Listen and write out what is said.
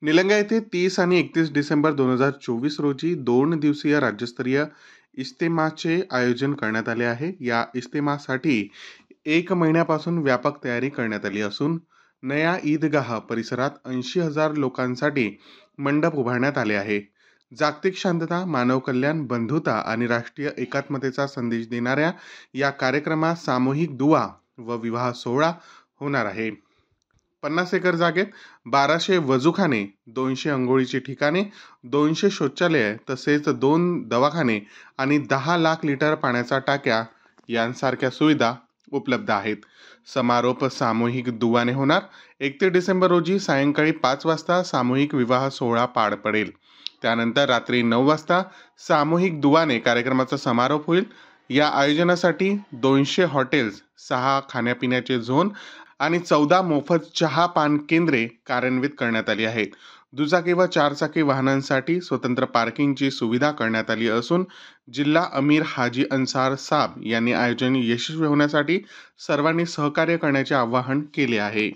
निलंगा येथे 30 आणि 31 डिसेंबर 2024 रोजी 2 दिवसीय राज्यस्तरीय इज्तेमाचे आयोजन करण्यात आले आहे. या इज्तेमासाठी 1 महिन्यापासून व्यापक तयारी करण्यात आली असून नया ईदगाह परिसरात 80,000 लोकांसाठी मंडप उभारण्यात आले आहे. जागतिक शांतता, मानव कल्याण, बंधुता आणि राष्ट्रीय एकात्मतेचा संदेश देणाऱ्या या कार्यक्रमात सामूहिक दुआ व विवाह सोहळा होणार आहे. 50 एकर जागेत 1200 वजूखाने, 200 अंघोळीची ठिकाणे, 200 शौचालये तसेच 2 दवाखाने आणि 10 लाख लिटर पाण्याच्या टाक्या यांसारख्या सुविधा उपलब्ध आहेत. समारोप सामूहिक दुवाने होणार. 31 डिसेंबर रोजी सायंकाळी 5 वाजता सामूहिक विवाह सोहळा पार पडेल. त्यानंतर रात्री 9 वाजता सामूहिक दुवाने कार्यक्रमाचा समारोप होईल. या आयोजनासाठी 200 हॉटेल्स, 6 खाण्यापिण्याचे झोन आणि 14 मोफत चहा पान केंद्रे कार्यान्वित करण्यात आली आहेत. दुचाकी व 4चाकी वाहनांसाठी स्वतंत्र पार्किंगची सुविधा करण्यात आली असून जिल्हा अमीर हाजी अन्सार साब यांनी आयोजन यशस्वी होण्यासाठी सर्वांनी सहकार्य करण्याचे आवाहन केले आहे.